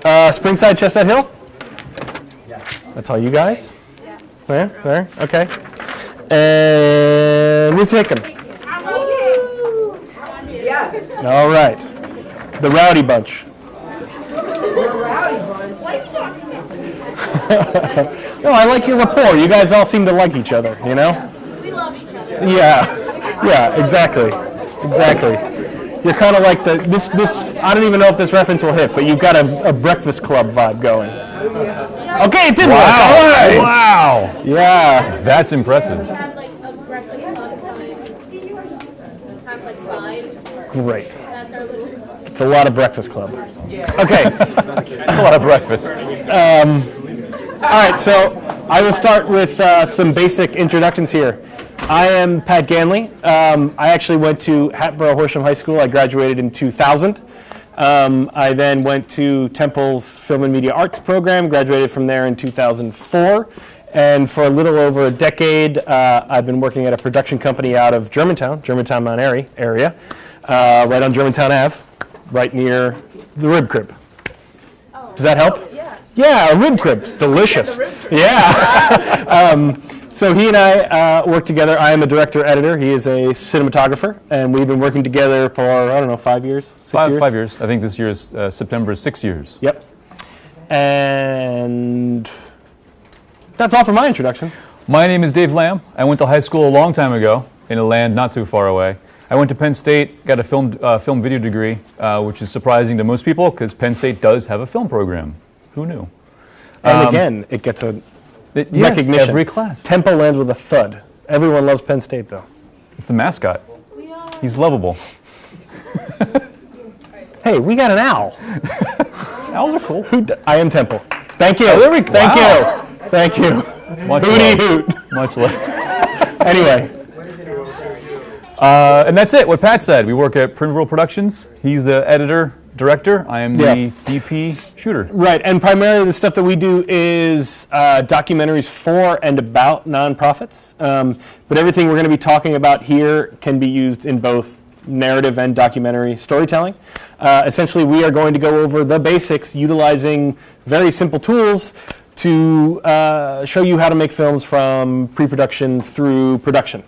Springside, Chestnut Hill? Yeah. That's all you guys? Yeah. There, okay. And Miss Hickam? Yes. All right. The Rowdy Bunch. We're a rowdy bunch. What are you talking about? No, I like your rapport. You guys all seem to like each other, you know? We love each other. Yeah, exactly. You're kind of like this, I don't even know if this reference will hit, but you've got a Breakfast Club vibe going. Okay, it did work. All right. Wow. Yeah. That's impressive. We have like a breakfast club times like 5. Great. That's our little. It's a lot of Breakfast Club. Okay. That's a lot of breakfast. All right, so I will start with some basic introductions here. I am Pat Ganley. I actually went to Hatboro Horsham High School. I graduated in 2000. I then went to Temple's Film and Media Arts program, graduated from there in 2004. And for a little over a decade, I've been working at a production company out of Germantown, Mount Airy area, right on Germantown Ave, right near the Rib Crib. Does that help? Yeah, a rib crib. It's delicious. Yeah. So he and I work together. I am a director-editor. He is a cinematographer. And we've been working together for, I don't know, 5 years? 6 years? 5 years. I think this year is September, 6 years. Yep. And that's all for my introduction. My name is Dave Lamb. I went to high school a long time ago in a land not too far away. I went to Penn State, got a film video degree, which is surprising to most people because Penn State does have a film program. Who knew? And again, it gets a recognition. Yes, every class. Temple lands with a thud. Everyone loves Penn State, though. It's the mascot. He's lovable. Hey, we got an owl. Owls are cool. I am Temple. Thank you. Oh, there we go. Thank you. Much Hooty love. hoot. Much love. Anyway. And that's it, what Pat said. We work at Print Roll Productions. He's the editor, director. I am the DP shooter. Right, and primarily the stuff that we do is documentaries for and about nonprofits. But everything we're going to be talking about here can be used in both narrative and documentary storytelling. Essentially, we are going to go over the basics utilizing very simple tools to show you how to make films from pre-production through production.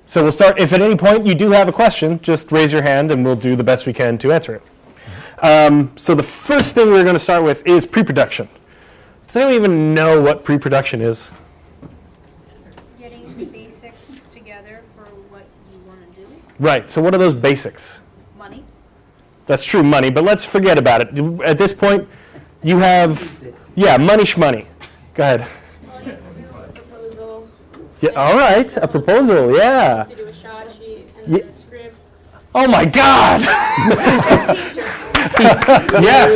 So we'll start, if at any point you do have a question, just raise your hand and we'll do the best we can to answer it. So the first thing we're going to start with is pre-production. Does anyone even know what pre-production is? Getting the basics together for what you want to do. Right, so what are those basics? Money. That's true, money, but let's forget about it. At this point, you have, money shmoney. Go ahead. Yeah, all right, a proposal, yeah. To do a shot sheet and a script. Oh my God! yes.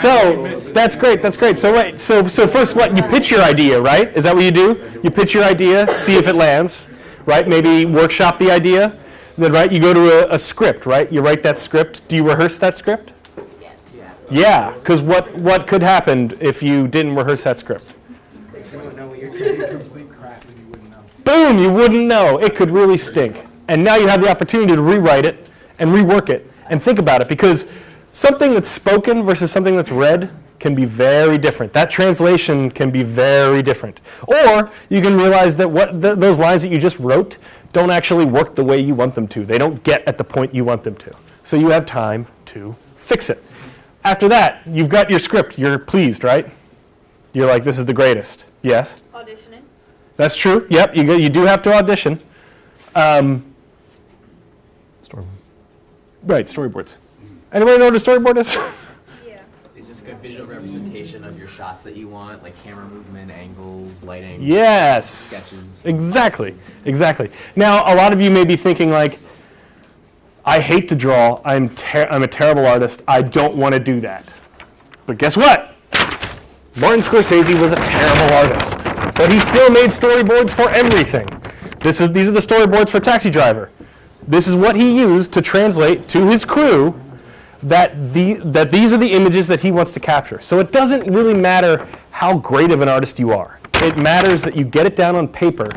So that's great. So wait, so first, what you pitch your idea, right? Is that what you do? You pitch your idea, see if it lands, right? Maybe workshop the idea, then right, you go to a script, right? You write that script. Do you rehearse that script? Yes. Yeah, because what could happen if you didn't rehearse that script? Boom, you wouldn't know. It could really stink. And now you have the opportunity to rewrite it and rework it and think about it, because something that's spoken versus something that's read can be very different. That translation can be very different. Or you can realize that those lines that you just wrote don't actually work the way you want them to. They don't get at the point you want them to. So you have time to fix it. After that, you've got your script. You're pleased, right? You're like, this is the greatest. Yes? Auditioning. That's true. Yep, you do have to audition. Storyboard. Right, storyboards. Anybody know what a storyboard is? Yeah. Is this a visual representation of your shots that you want, like camera movement, angles, lighting? Yes. Sketches. Exactly. Now, a lot of you may be thinking like, I hate to draw. I'm a terrible artist. I don't want to do that. But guess what? Martin Scorsese was a terrible artist, but he still made storyboards for everything. These are the storyboards for Taxi Driver. This is what he used to translate to his crew that these are the images that he wants to capture. So it doesn't really matter how great of an artist you are. It matters that you get it down on paper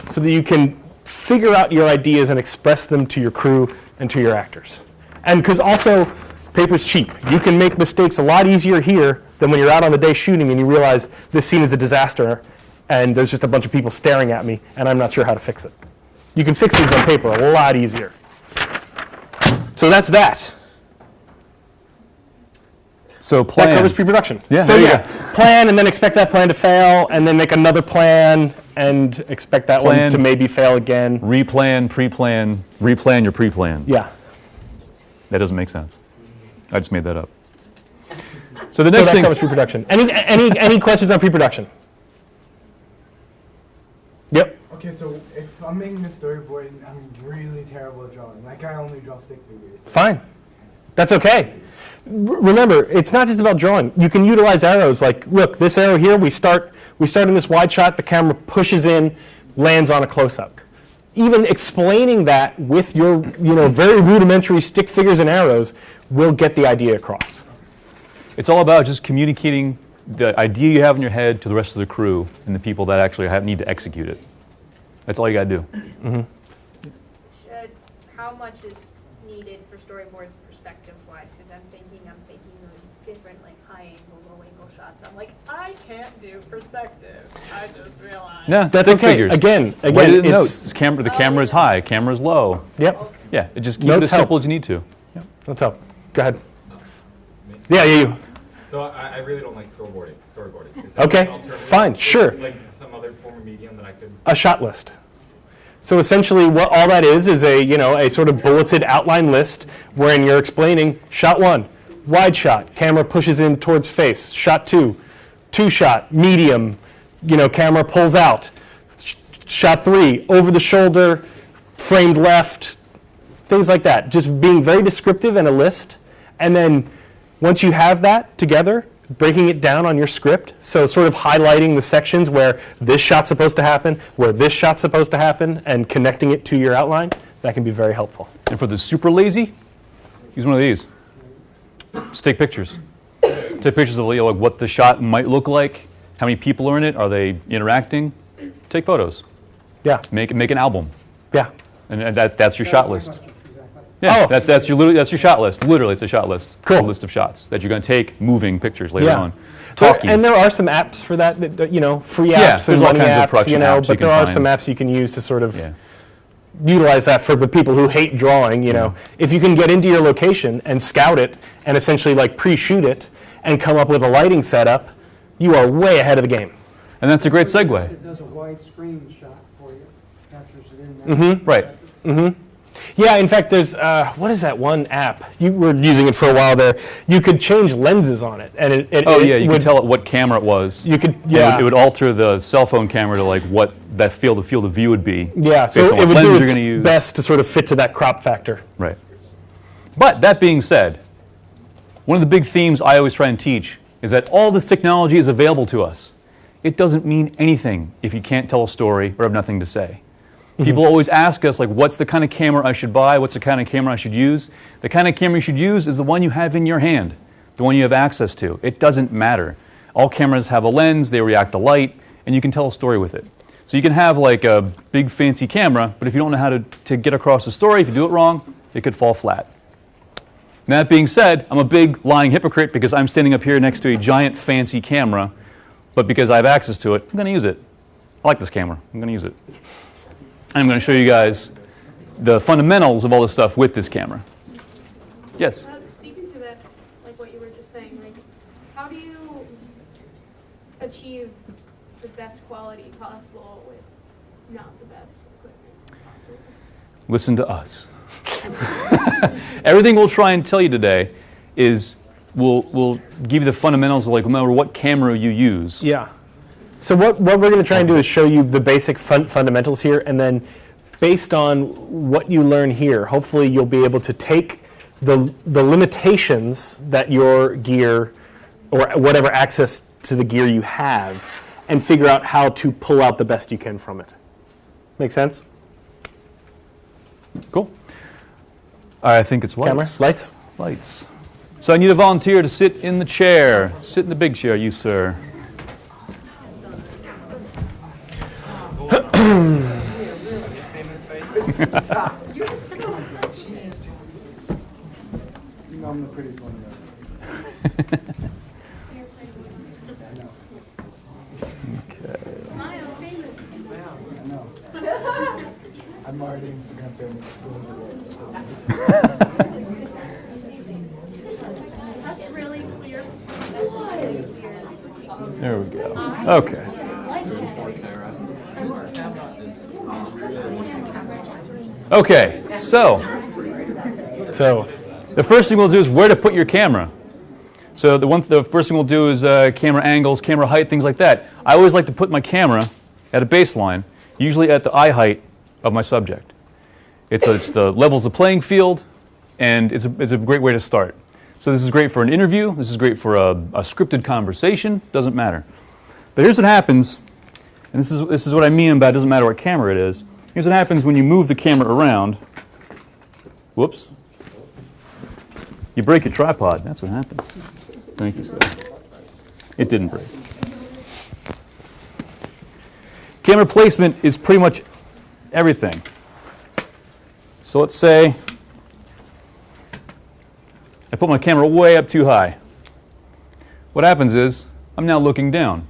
so that you can figure out your ideas and express them to your crew and to your actors. And because also, paper's cheap. You can make mistakes a lot easier here than when you're out on the day shooting and you realize this scene is a disaster and there's just a bunch of people staring at me and I'm not sure how to fix it. You can fix things on paper a lot easier. So that's that. So plan. That covers pre-production. Yeah, So there you yeah, plan and then expect that plan to fail and then make another plan and expect that one Plan. to maybe fail again. Replan, pre-plan, replan your pre-plan. Yeah. That doesn't make sense. I just made that up. So the So next that thing. covers pre-production. Any questions on pre-production? Yep. Okay, so if I'm making a storyboard and I'm really terrible at drawing, like I only draw stick figures. Fine. That's okay. Remember, it's not just about drawing. You can utilize arrows like, look, this arrow here, we start in this wide shot, the camera pushes in, lands on a close-up. Even explaining that with your very rudimentary stick figures and arrows will get the idea across. It's all about just communicating the idea you have in your head to the rest of the crew and the people that actually need to execute it. That's all you got to do. How much is needed for storyboards perspective-wise? Because I'm thinking of different like high-angle, low-angle shots. And I'm like, I can't do perspective. I just realized. Yeah, That's stick okay. figures. Again, Write it in it's notes. The camera is high, camera is low. Yep. Yeah, just keep it Notes as simple help. as you need to. Let's help. Go ahead. Yeah, you. So I really don't like storyboarding. Is there Okay, an alternative? fine, sure. Like some other form of medium that I could. A shot list. So essentially, what all that is a sort of bulleted outline list wherein you're explaining shot 1, wide shot, camera pushes in towards face. Shot 2, 2-shot, medium, camera pulls out. Shot 3, over the shoulder, framed left, things like that. Just being very descriptive in a list, and then once you have that together, breaking it down on your script, so sort of highlighting the sections where this shot's supposed to happen, where this shot's supposed to happen, and connecting it to your outline, that can be very helpful. And for the super lazy, use one of these. Just take pictures. Take pictures of like what the shot might look like, how many people are in it, are they interacting? Take photos. Yeah, Make an album. yeah. And that's your shot list. Yeah, Oh. that's your shot list. Literally, it's a shot list. Cool. A list of shots that you're going to take, moving pictures later Yeah. on. There- Talkies. and there are some apps for that, free Yeah, apps there's and all money kinds of apps, production apps you but can there are find. some apps you can use to sort of Yeah. utilize that for the people who hate drawing, If you can get into your location and scout it and essentially like pre-shoot it and come up with a lighting setup, you are way ahead of the game. And that's a great segue. It does a widescreen shot for you, captures it in there. Right. Yeah, in fact, there's, what is that one app? You were using it for a while there. You could change lenses on it. And You would could tell it what camera it was. You could, And yeah. It would alter the cell phone camera to like what that field of view would be. Yeah, based so on it what would lens do you're its going to use. best to sort of fit to that crop factor. Right. But that being said, one of the big themes I always try and teach is that all this technology is available to us. It doesn't mean anything if you can't tell a story or have nothing to say. People always ask us, like, what's the kind of camera I should buy? What's the kind of camera I should use? The kind of camera you should use is the one you have in your hand, the one you have access to. It doesn't matter. All cameras have a lens, they react to light, and you can tell a story with it. So you can have like a big fancy camera, but if you don't know how to get across a story, if you do it wrong, it could fall flat. That being said, I'm a big lying hypocrite because I'm standing up here next to a giant fancy camera, but because I have access to it, I'm going to use it. I like this camera. I'm going to use it. I'm going to show you guys the fundamentals of all this stuff with this camera. Yes? Speaking to that, like what you were just saying, like how do you achieve the best quality possible with not the best equipment possible? Listen to us. Everything we'll try and tell you today is we'll give you the fundamentals of like no matter what camera you use. Yeah. So what we're going to try and do is show you the basic fundamentals here, and then based on what you learn here, hopefully you'll be able to take the limitations that your gear or whatever access to the gear you have and figure out how to pull out the best you can from it. Make sense? Cool. I think it's lights. Camera? Lights? Lights. So I need a volunteer to sit in the chair. Sit in the big chair, you sir. I'm the prettiest one there. I know. I'm already Instagram famous. That's really clear. There we go. Okay. Okay, so the first thing we'll do is where to put your camera. So the first thing we'll do is camera angles, camera height, things like that. I always like to put my camera at a baseline, usually at the eye height of my subject. It's the levels the playing field, and it's a great way to start. So this is great for an interview. This is great for a scripted conversation. Doesn't matter. But here's what happens, and this is what I mean about it doesn't matter what camera it is. Here's what happens when you move the camera around. Whoops. You break your tripod. That's what happens. Thank you, sir. It didn't break. Camera placement is pretty much everything. So let's say I put my camera way up too high. What happens is I'm now looking down.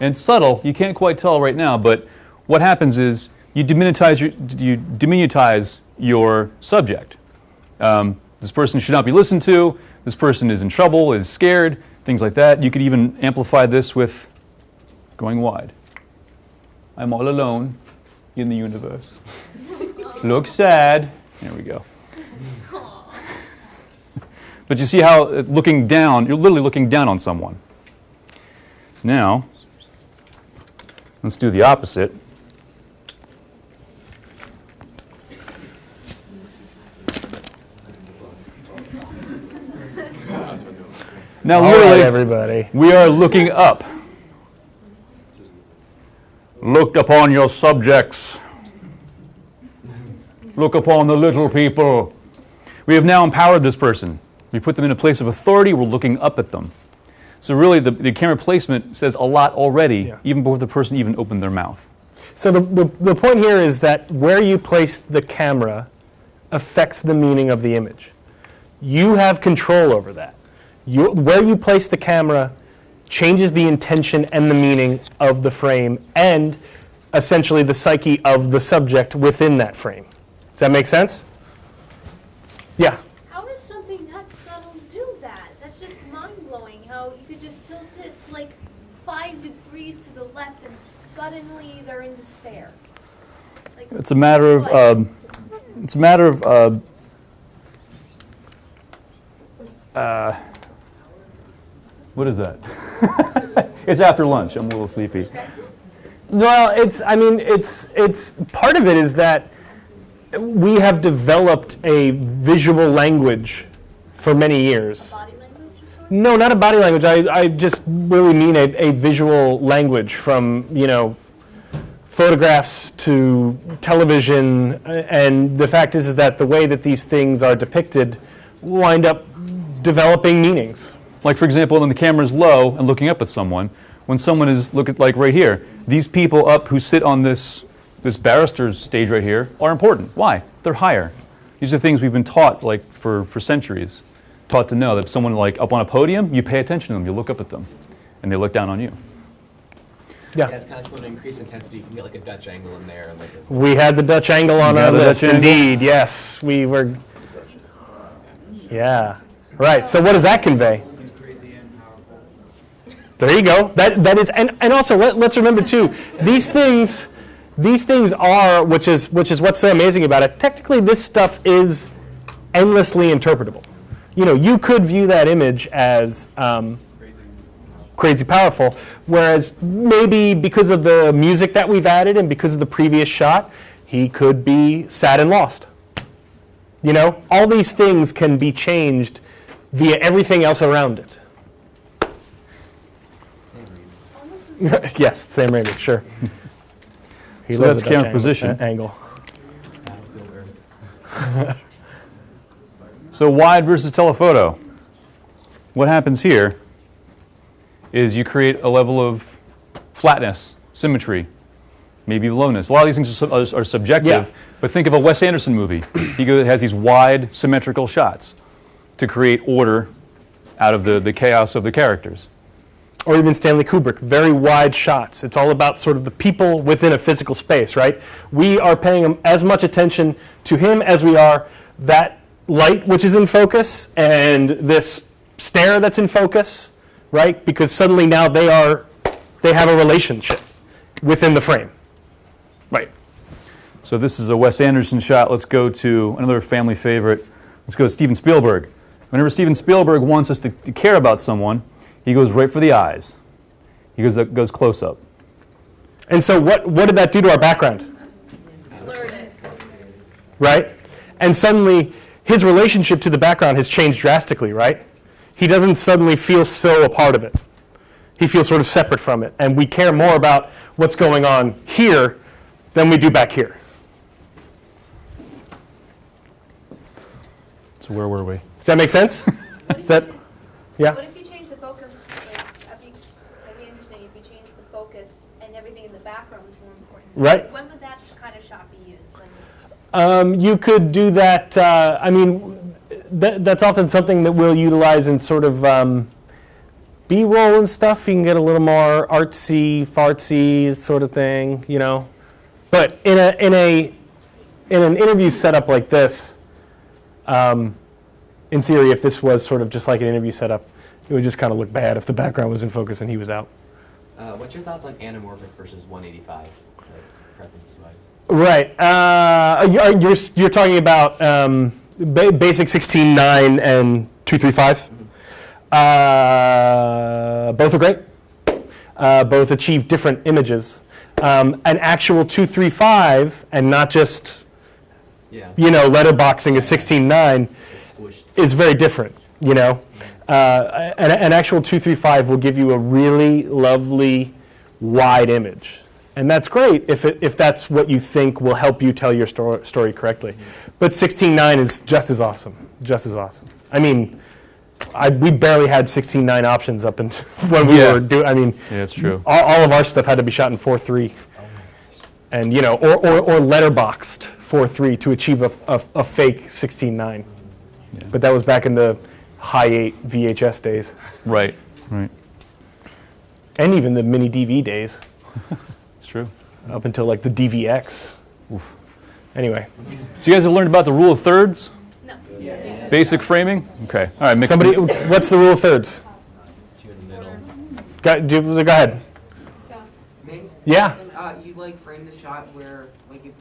And it's subtle, you can't quite tell right now, but what happens is you diminutize your subject. This person should not be listened to. This person is in trouble, is scared, things like that. You could even amplify this with going wide. I'm all alone in the universe. Look sad. There we go. But you see how looking down, you're literally looking down on someone. Now, let's do the opposite. Now, All literally, right, everybody. we are looking up. Look upon your subjects. Look upon the little people. We have now empowered this person. We put them in a place of authority. We're looking up at them. So really, the camera placement says a lot already, even before the person even opened their mouth. So the point here is that where you place the camera affects the meaning of the image. You have control over that. Where you place the camera changes the intention and the meaning of the frame and essentially the psyche of the subject within that frame. Does that make sense? Yeah. How does something that subtle do that? That's just mind-blowing how you could just tilt it like 5 degrees to the left and suddenly they're in despair. Like, It's a matter of what is that? It's after lunch. I'm a little sleepy. Well, it's part of it is that we have developed a visual language for many years. body language or sort? No, not a body language. I just really mean a visual language from, photographs to television. And the fact is that the way that these things are depicted wind up developing meanings. Like, for example, when the camera's low and looking up at someone, when someone is, look at like right here, these people up who sit on this barrister's stage right here are important. Why? They're higher. These are things we've been taught like for centuries, taught to know that someone like up on a podium, you pay attention to them, you look up at them, and they look down on you. Yeah, it's kind of cool to increase intensity. You can get like a Dutch angle in there. Like We had the Dutch angle on our list, indeed. Yes, we were. Yeah, right. So what does that convey? There you go. That is, and also let's remember too, these things are, which is what's so amazing about it. Technically, this stuff is endlessly interpretable. You could view that image as crazy powerful, whereas maybe because of the music that we've added and because of the previous shot, he could be sad and lost. All these things can be changed via everything else around it. Yes, Sam Raimi, sure. He So loves that's the Dutch camera position. Angle. So wide versus telephoto. What happens here is you create a level of flatness, symmetry, maybe lowness. A lot of these things are subjective, Yeah. but think of a Wes Anderson movie. He has these wide, symmetrical shots. to create order out of the chaos of the characters. Or even Stanley Kubrick, very wide shots. It's all about sort of the people within a physical space, right? We are paying as much attention to him as we are that light which is in focus and this stare that's in focus, right? Because suddenly now they have a relationship within the frame. Right. So this is a Wes Anderson shot. Let's go to another family favorite. Let's go to Steven Spielberg. Whenever Steven Spielberg wants us to care about someone, he goes right for the eyes. He goes close up. And so what did that do to our background? Blurred it. Right? And suddenly his relationship to the background has changed drastically, right? He doesn't suddenly feel so a part of it. He feels sort of separate from it. And we care more about what's going on here than we do back here. So where were we? Does that make sense? Is that, yeah? What if you change the focus? Like, that'd be interesting if you change the focus and everything in the background was more important. Right. When would that kind of shot be used? When, You could do that. I mean, that's often something that we'll utilize in sort of B-roll and stuff. You can get a little more artsy, fartsy sort of thing, you know. But in an interview setup like this, in theory, if this was sort of just like an interview setup, it would just kind of look bad if the background was in focus and he was out. What's your thoughts on anamorphic versus 185, like preference-wise? Right. You're talking about basic 16:9 and 235. Both are great. Both achieve different images. An actual 235 and not just letterboxing a 16:9 is very different. You know, an actual 235 will give you a really lovely wide image. And that's great if that's what you think will help you tell your story correctly. But 16:9 is just as awesome, just as awesome. I mean, we barely had 16:9 options up until when we were doing. I mean, yeah, it's true. All of our stuff had to be shot in 4:3, and or letterboxed 4:3 to achieve a fake 16:9. Yeah. But that was back in the high 8 VHS days. Right. And even the mini DV days. True. Up until like the DVX. Oof. Anyway. So you guys have learned about the rule of thirds? no. Yeah. Basic framing? Okay. All right. Somebody, what's the rule of thirds? Two in the middle. Go ahead. Me? Yeah. You like frame the shot where each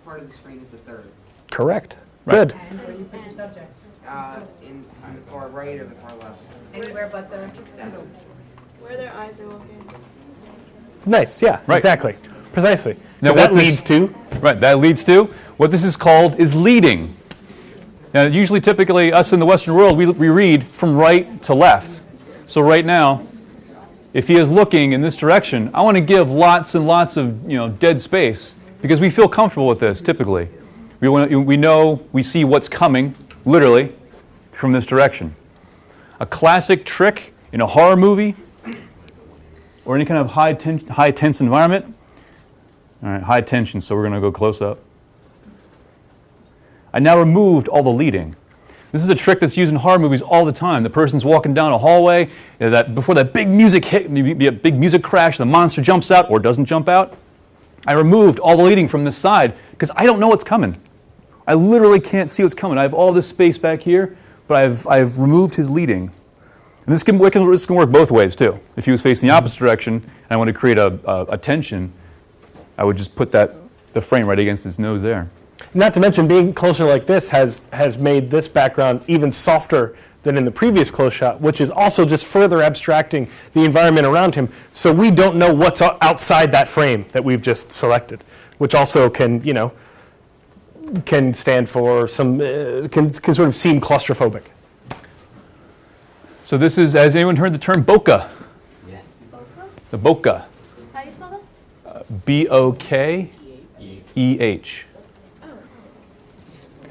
part of the screen is a third. Correct. Right. Good. And where do you put your subject? In the far right or the far left. Anywhere but the Where their eyes are looking. Nice. Yeah. Right. Exactly. Precisely. Now That what this- leads to. Right. That leads to what this is called is leading. Now, usually, typically, us in the Western world, we read from right to left. So right now, if he is looking in this direction, I want to give lots and lots of dead space because we feel comfortable with this. Typically, we see what's coming, literally, from this direction. A classic trick in a horror movie or any kind of high tense environment. All right, high tension, so we're going to go close up. I now removed all the leading. This is a trick that's used in horror movies all the time. The person's walking down a hallway, before that big music hit, maybe a big music crash, the monster jumps out or doesn't jump out. I removed all the leading from this side because I don't know what's coming. I literally can't see what's coming. I have all this space back here, but I've removed his leading. And this can work both ways too. If he was facing the opposite direction and I want to create a tension, I would just put the frame right against his nose there. Not to mention being closer like this has made this background even softer than in the previous close shot, which is also just further abstracting the environment around him. So we don't know what's outside that frame that we've just selected, which also can stand for some can sort of seem claustrophobic. So this is, has anyone heard the term bokeh? Yes. The bokeh. How do you spell that? B-O-K-E-H.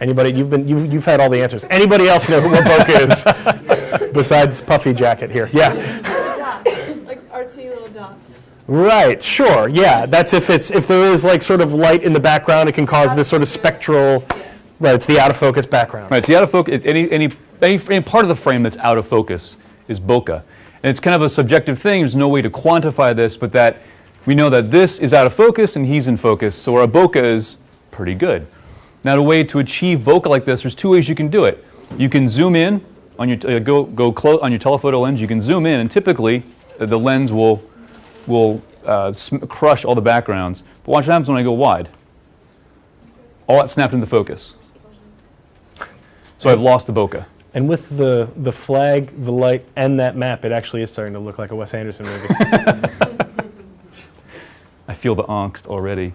Anybody? You've had all the answers. Anybody else know what bokeh is besides Puffy Jacket here? Yeah. Dots, like artsy little dots. Right. Sure. Yeah. That's if there is like sort of light in the background, it can cause this sort of spectral Right, it's the out of focus background. Right, it's the out of focus. Any part of the frame that's out of focus is bokeh. And it's kind of a subjective thing. There's no way to quantify this, but that we know that this is out of focus and he's in focus, so our bokeh is pretty good. Now, the way to achieve bokeh like this, there's two ways you can do it. You can zoom in on your go close on your telephoto lens. You can zoom in, and typically the lens will crush all the backgrounds. But watch what happens when I go wide. All that snapped into focus. So I've lost the bokeh. And with the flag, the light, and that map, it actually is starting to look like a Wes Anderson movie. I feel the angst already.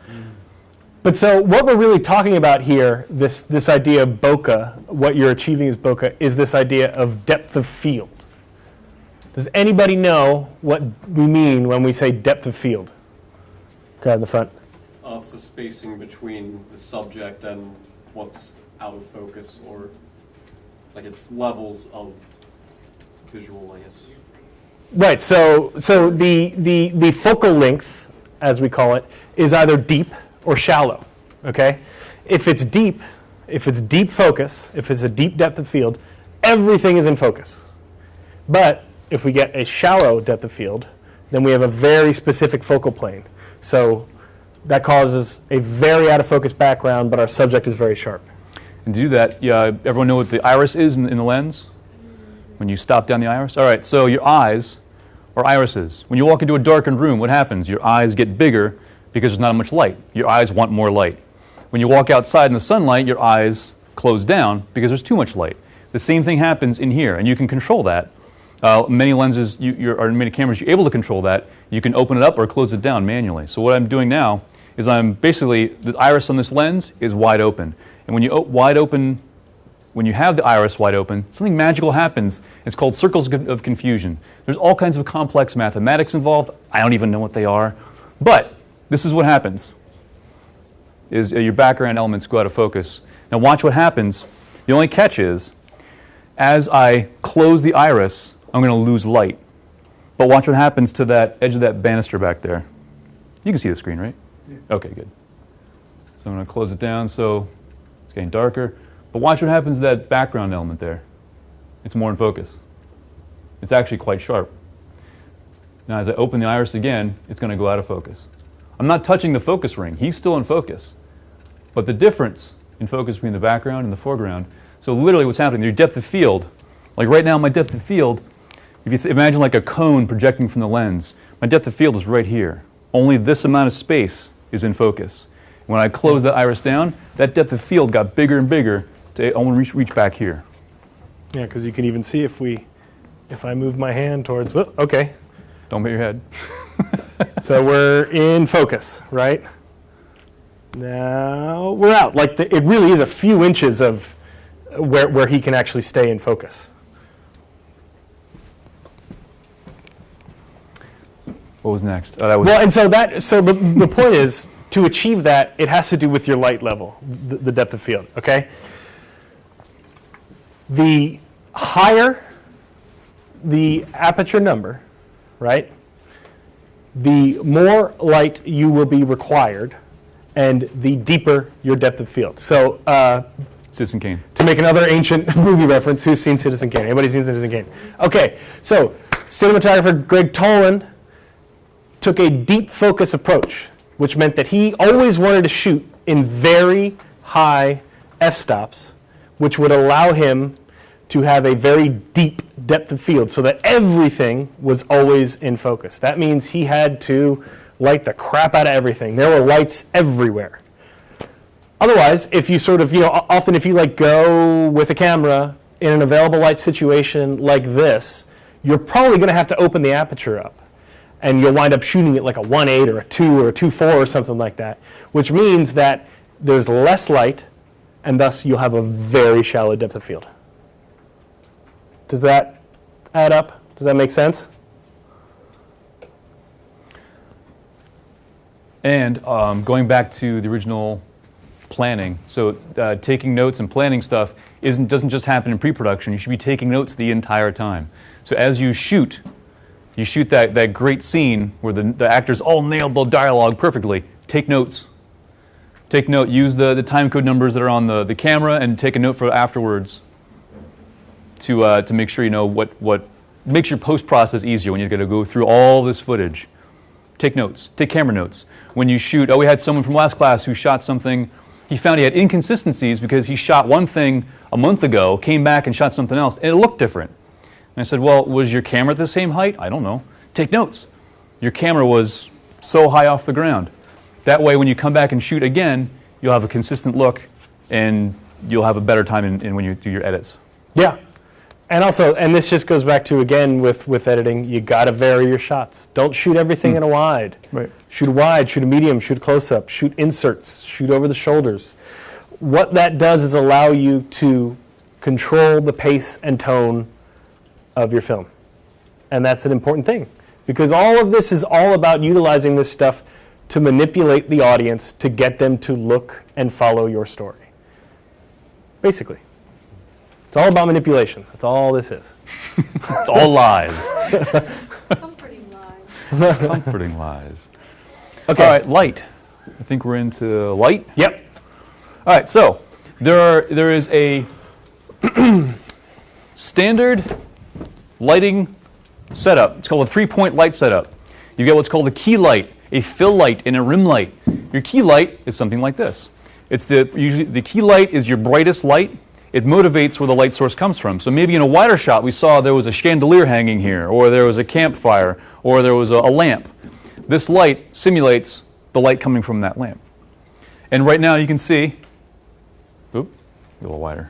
But so what we're really talking about here, this idea of bokeh, what you're achieving is bokeh, is this idea of depth of field. Does anybody know what we mean when we say depth of field? Guy in the front. It's the spacing between the subject and what's out of focus, or like it's levels of visual, I guess. Right, so the focal length, as we call it, is either deep or shallow, okay? If it's deep focus, if it's a deep depth of field, everything is in focus. But if we get a shallow depth of field, then we have a very specific focal plane. So that causes a very out of focus background, but our subject is very sharp. And to do that, everyone know what the iris is in the lens? When you stop down the iris? All right, so your eyes are irises. When you walk into a darkened room, what happens? Your eyes get bigger because there's not much light. Your eyes want more light. When you walk outside in the sunlight, your eyes close down because there's too much light. The same thing happens in here, and you can control that. Many lenses, or many cameras, you're able to control that. You can open it up or close it down manually. So what I'm doing now is I'm basically, the iris on this lens is wide open. And when you have the iris wide open, something magical happens. It's called circles of confusion. There's all kinds of complex mathematics involved. I don't even know what they are. But this is what happens, is your background elements go out of focus. Now watch what happens. The only catch is, as I close the iris, I'm going to lose light. But watch what happens to that edge of that banister back there. You can see the screen, right? Yeah. Okay, good. So I'm going to close it down so it's getting darker. But watch what happens to that background element there. It's more in focus. It's actually quite sharp. Now as I open the iris again, it's going to go out of focus. I'm not touching the focus ring. He's still in focus. But the difference in focus between the background and the foreground, so literally what's happening, your depth of field, like right now my depth of field, if you imagine like a cone projecting from the lens, my depth of field is right here. Only this amount of space is in focus. When I close that iris down, that depth of field got bigger and bigger to almost reach back here. Yeah, because you can even see if I move my hand towards, oh, okay. Don't hit your head. So we're in focus, right? Now we're out. Like it really is a few inches of where he can actually stay in focus. What was next? Oh, that was well, and so the point is, to achieve that, it has to do with your light level, the depth of field, okay? The higher the aperture number, right, the more light you will be required, and the deeper your depth of field. So, Citizen Kane. To make another ancient movie reference, who's seen Citizen Kane? Anybody seen Citizen Kane? Okay, so cinematographer Greg Toland took a deep focus approach, which meant that he always wanted to shoot in very high f-stops, which would allow him to have a very deep depth of field so that everything was always in focus. That means he had to light the crap out of everything. There were lights everywhere. Otherwise, if you sort of, often if you like go with a camera in an available light situation like this, you're probably going to have to open the aperture up. And you'll wind up shooting it like a 1.8 or a 2 or a 2.4 or something like that, which means that there's less light, and thus you'll have a very shallow depth of field. Does that add up? Does that make sense? And going back to the original planning, so taking notes and planning stuff doesn't just happen in pre-production. You should be taking notes the entire time. So as you shoot that great scene where the actors all nailed the dialogue perfectly. Take notes. Take note, use the time code numbers that are on the camera and take a note for afterwards to make sure you know what makes your post-process easier when you're going to go through all this footage. Take notes. Take camera notes. When you shoot, we had someone from last class who shot something. He found he had inconsistencies because he shot one thing a month ago, came back and shot something else, and it looked different. And I said, well, was your camera at the same height? I don't know. Take notes. Your camera was so high off the ground. That way, when you come back and shoot again, you'll have a consistent look, and you'll have a better time in when you do your edits. Yeah. And also, and this just goes back to, again, with editing, you got to vary your shots. Don't shoot everything in a wide. Right. Shoot a wide, shoot a medium, shoot a close-up, shoot inserts, shoot over the shoulders. What that does is allow you to control the pace and tone of your film. And that's an important thing, because all of this is all about utilizing this stuff to manipulate the audience to get them to look and follow your story. Basically. It's all about manipulation. That's all this is. It's all lies. Comforting lies. Comforting lies. Okay. All right, light. I think we're into light. Yep. All right, so there is a standard lighting setup. It's called a three-point light setup. You get what's called a key light, a fill light, and a rim light. Your key light is something like this. Usually the key light is your brightest light. It motivates where the light source comes from. So maybe in a wider shot we saw there was a chandelier hanging here, or there was a campfire, or there was a lamp. This light simulates the light coming from that lamp. And right now you can see, oop, a little wider.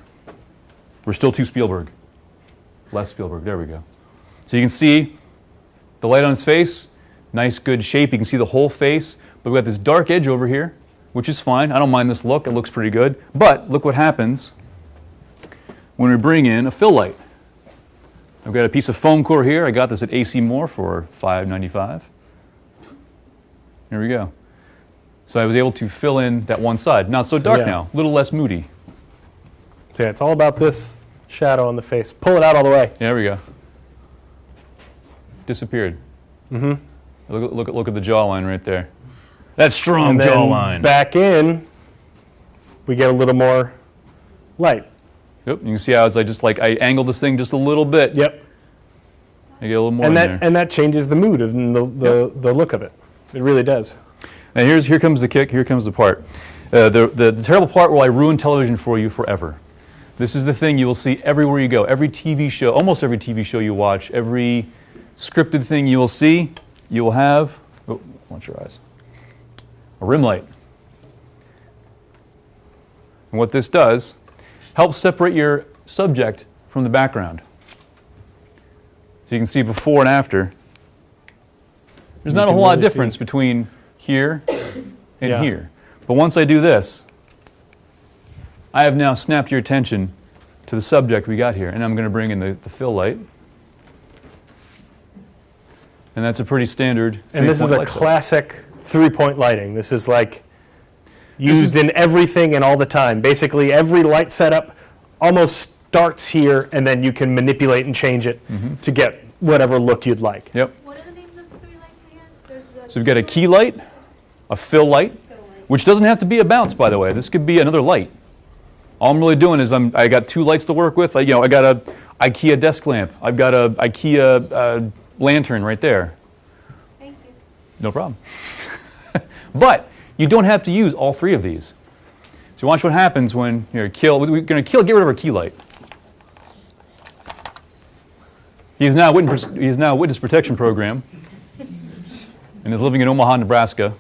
We're still too Spielberg. Less Spielberg, there we go. So you can see the light on his face, nice good shape. You can see the whole face, but we've got this dark edge over here, which is fine. I don't mind this look, it looks pretty good. But look what happens when we bring in a fill light. I've got a piece of foam core here. I got this at AC Moore for $5.95. Here we go. So I was able to fill in that one side. Not so dark now, a little less moody. So yeah, it's all about this shadow on the face. Pull it out all the way. There we go. Disappeared. Mm-hmm. Look at the jawline right there. That strong and then jawline. Back in, we get a little more light. Yep, you can see how it's I angle this thing just a little bit. Yep. I get a little more and in that there. and that changes the mood and the look of it. It really does. And here comes the kick. Here comes the part. The terrible part where I ruin television for you forever. This is the thing you will see everywhere you go. Every TV show, almost every TV show you watch, every scripted thing you will see, you will have, watch your eyes, a rim light. And what this does, helps separate your subject from the background. So you can see before and after. There's not a whole lot of difference between here and here. But once I do this, I have now snapped your attention to the subject we got here. And I'm going to bring in the fill light. And that's a pretty standard. And this is a classic three-point lighting. This is like used in everything and all the time. Basically, every light setup almost starts here, and then you can manipulate and change it to get whatever look you'd like. Yep. What are the names of the three lights again? So we've got a key light, a fill light, which doesn't have to be a bounce, by the way. This could be another light. All I'm really doing is I got two lights to work with. I got a IKEA desk lamp. I've got a IKEA lantern right there. Thank you. No problem. But you don't have to use all three of these. So watch what happens when we're going to get rid of our key light. He's now a witness protection program and is living in Omaha, Nebraska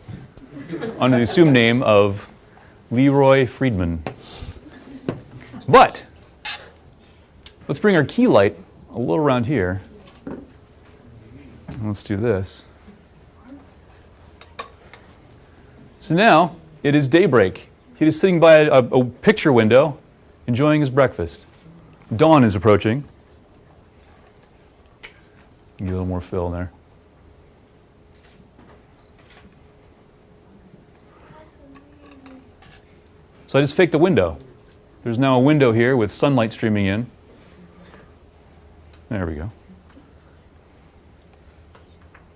under the assumed name of Leroy Friedman. But let's bring our key light a little around here. Let's do this. So now it is daybreak. He is sitting by a picture window enjoying his breakfast. Dawn is approaching. Get a little more fill in there. So I just faked the window. There's now a window here with sunlight streaming in. There we go.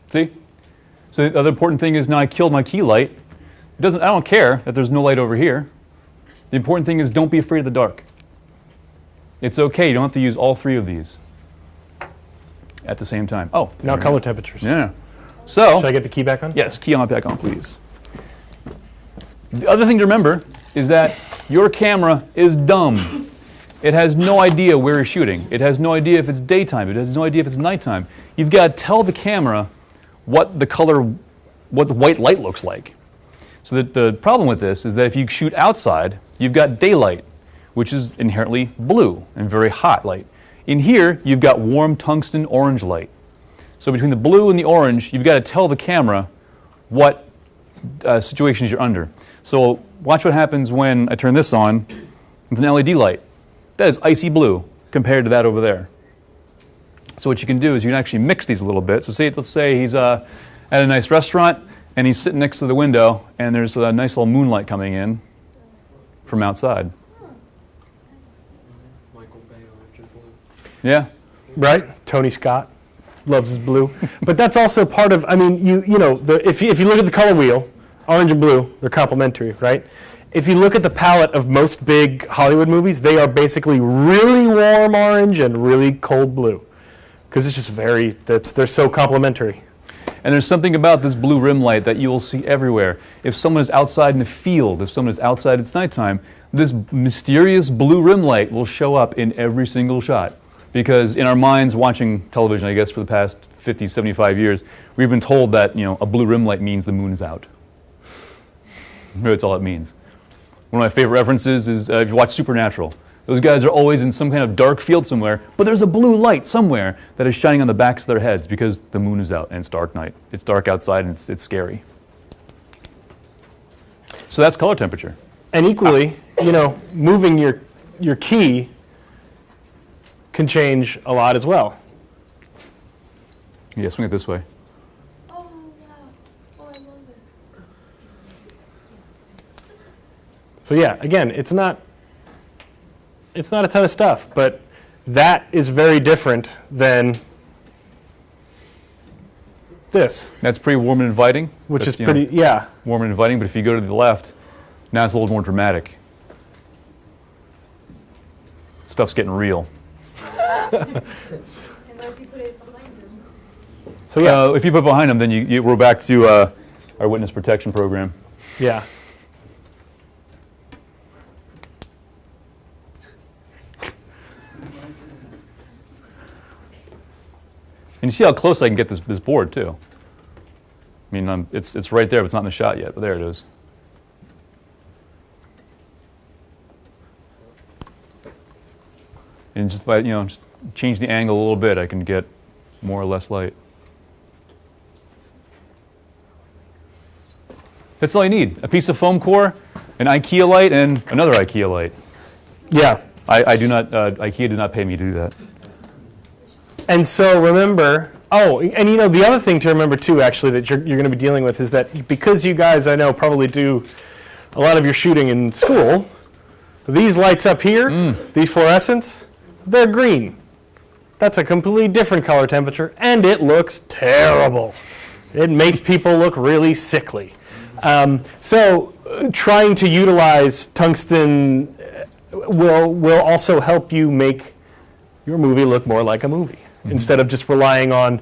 See? So the other important thing is now I killed my key light. I don't care that there's no light over here. The important thing is don't be afraid of the dark. It's okay. You don't have to use all 3 of these at the same time. Oh, Now color temperatures. yeah. So, Should I get the key back on? yes, key on back on, please. The other thing to remember is that your camera is dumb. It has no idea where you're shooting. It has no idea if it's daytime. It has no idea if it's nighttime. You've got to tell the camera what the white light looks like. So that the problem with this is that if you shoot outside, you've got daylight, which is inherently blue and very hot light. In here, you've got warm tungsten orange light. So between the blue and the orange, you've got to tell the camera what situations you're under. So watch what happens when I turn this on. It's an LED light. That is icy blue compared to that over there. So what you can do is you can actually mix these a little bit. So let's say he's at a nice restaurant and he's sitting next to the window and there's a nice little moonlight coming in from outside. Michael Bay, orange and blue. Yeah. Right? Tony Scott loves his blue. But that's also part of, I mean, if you look at the color wheel, orange and blue, they're complementary, right? If you look at the palette of most big Hollywood movies, they are basically really warm orange and really cold blue. Because it's just they're so complementary. And there's something about this blue rim light that you will see everywhere. If someone is outside in the field, if someone is outside it's nighttime, this mysterious blue rim light will show up in every single shot. Because in our minds, watching television, I guess, for the past 50, 75 years, we've been told that, a blue rim light means the moon is out. That's all it means. One of my favorite references is if you watch Supernatural. Those guys are always in some kind of dark field somewhere, but there's a blue light somewhere that is shining on the backs of their heads because the moon is out and it's dark night. It's dark outside and it's scary. So that's color temperature. And equally, moving your key can change a lot as well. Yeah, swing it this way. Oh, wow. Oh, I love this. So yeah, again, it's not a ton of stuff, but that is very different than this. That's pretty warm and inviting. Which That's, is pretty, yeah. Warm and inviting, but if you go to the left, now it's a little more dramatic. Stuff's getting real. So yeah. If you put it behind them, then we're back to our witness protection program. Yeah. And you see how close I can get this board too. I mean, it's right there, but it's not in the shot yet. But there it is. And just by just change the angle a little bit, I can get more or less light. That's all you need: a piece of foam core, an IKEA light, and another IKEA light. Yeah. I do not. IKEA did not pay me to do that. And so remember, and the other thing to remember too, actually, that you're going to be dealing with is that because you guys, I know, probably do a lot of your shooting in school, these lights up here, these fluorescents, they're green. That's a completely different color temperature, and it looks terrible. It makes people look really sickly. So trying to utilize tungsten will also help you make your movie look more like a movie, instead of just relying on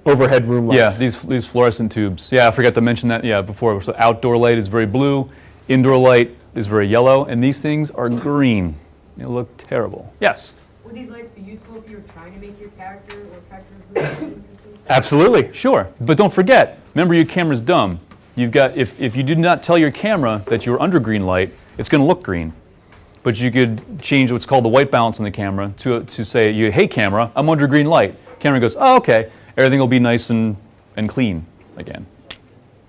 overhead room lights. Yeah, these fluorescent tubes. Yeah, I forgot to mention that before. So outdoor light is very blue, indoor light is very yellow, and these things are green. They look terrible. Yes? Would these lights be useful if you're trying to make your character or characters look green? Absolutely. Sure, but don't forget, remember your camera's dumb. You've got, if you did not tell your camera that you're under green light, it's going to look green. But you could change what's called the white balance on the camera to say, hey camera, I'm under green light. Camera goes, oh, okay. Everything will be nice and clean again.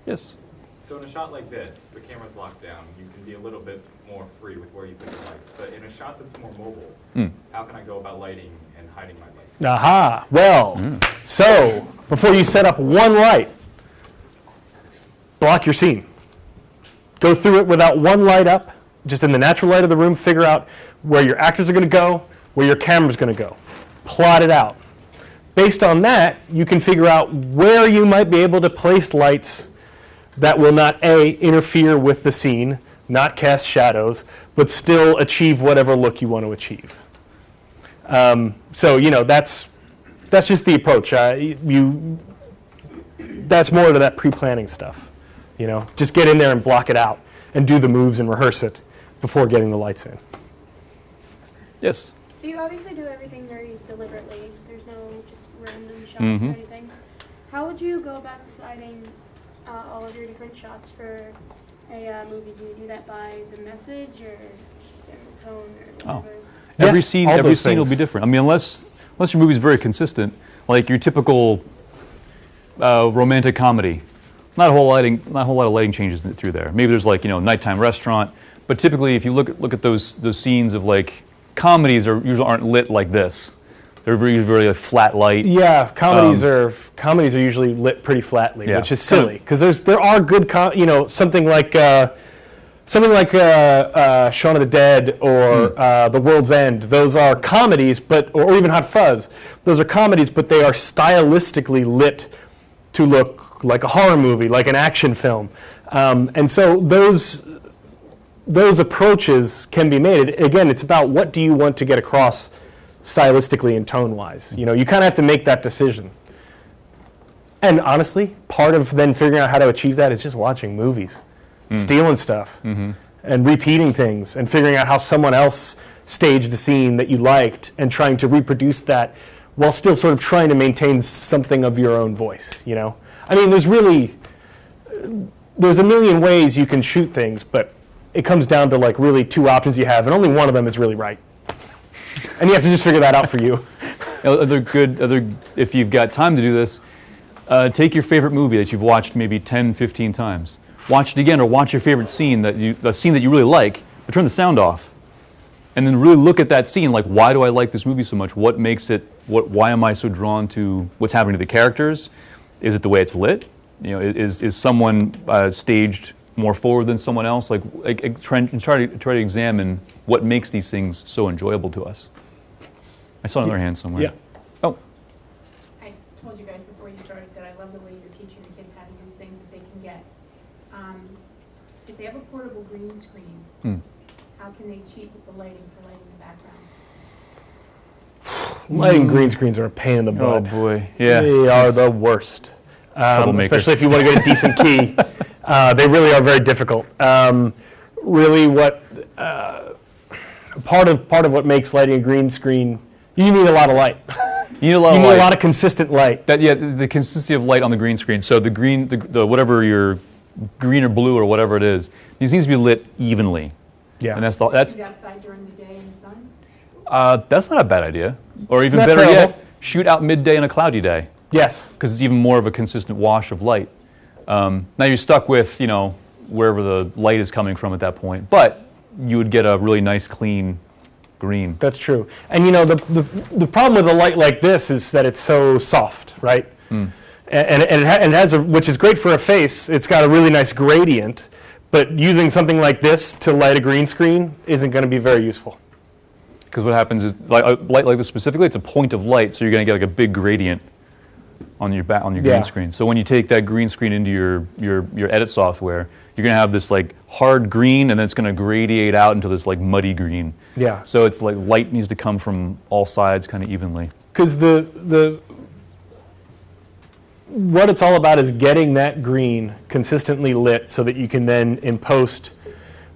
Yes? So in a shot like this, the camera's locked down. You can be a little bit more free with where you put the lights. But in a shot that's more mobile, how can I go about lighting and hiding my lights? Aha. Well, so before you set up one light, block your scene. Go through it without one light up. Just in the natural light of the room, figure out where your actors are going to go, where your camera's going to go. Plot it out. Based on that, you can figure out where you might be able to place lights that will not, A, interfere with the scene, not cast shadows, but still achieve whatever look you want to achieve. So, you know, that's just the approach. That's more to that pre-planning stuff. You know, just get in there and block it out and do the moves and rehearse it before getting the lights in. Yes. So you obviously do everything very deliberately. There's no just random shots Mm-hmm. or anything. How would you go about deciding all of your different shots for a movie? Do you do that by the message or the tone or whatever? Every Yes, scene, all every those scene will things. be different. I mean, unless your movie's very consistent, like your typical romantic comedy, not a whole lot of lighting changes through there. Maybe there's like, you know, nighttime restaurant, but typically if you look at those scenes of like comedies usually aren't lit like this. They're very like, flat light. Yeah, comedies are usually lit pretty flatly, Yeah. which is silly because there are good you know, something like Shaun of the Dead or The World's End. Those are comedies, or even Hot Fuzz. Those are comedies, but they are stylistically lit to look like a horror movie, like an action film, and so those approaches can be made. Again, it's about what do you want to get across stylistically and tone-wise. You know, you kind of have to make that decision. And honestly, part of then figuring out how to achieve that is just watching movies, stealing stuff, and repeating things, and figuring out how someone else staged a scene that you liked and trying to reproduce that while still sort of trying to maintain something of your own voice, you know? I mean, there's a million ways you can shoot things, but it comes down to like really two options you have, and only one of them is really right. And you have to just figure that out for you. If you've got time to do this, take your favorite movie that you've watched maybe 10, 15 times. Watch it again, or watch your favorite scene, a scene that you really like, but turn the sound off. And then really look at that scene, like, why do I like this movie so much? What makes it, why am I so drawn to what's happening to the characters? Is it the way it's lit? You know, is someone staged more forward than someone else? Try to examine what makes these things so enjoyable to us. I saw another hand somewhere. Yeah. Oh. I told you guys before you started that I love the way you're teaching the kids how to use things that they can get. If they have a portable green screen, how can they cheat with the lighting for lighting the background? Lighting green screens are a pain in the butt. Oh boy, yeah. They are the worst. Especially if you want to get a decent key. They really are very difficult. Really what, part of what makes lighting a green screen, you need a lot of light. You need a lot you of need light. a lot of consistent light. The consistency of light on the green screen. So the green, the whatever your green or blue or whatever it is, these needs to be lit evenly. Yeah. And that's Shoot outside during the day in the sun? that's not a bad idea. Or It's even not better terrible. yet, shoot out midday on a cloudy day. Yes. Because it's even more of a consistent wash of light. Now you're stuck with, you know, wherever the light is coming from at that point, but you would get a really nice clean green. That's true. And you know, the problem with a light like this is that it's so soft, right? And it has which is great for a face. It's got a really nice gradient, but using something like this to light a green screen isn't going to be very useful. Because what happens is, like a light like this specifically, it's a point of light, so you're going to get like a big gradient on your green screen. So when you take that green screen into your edit software, you're going to have this like hard green, and then it's going to gradiate out into this like muddy green. Yeah. So it's like light needs to come from all sides kind of evenly. Because what it's all about is getting that green consistently lit so that you can then, in post,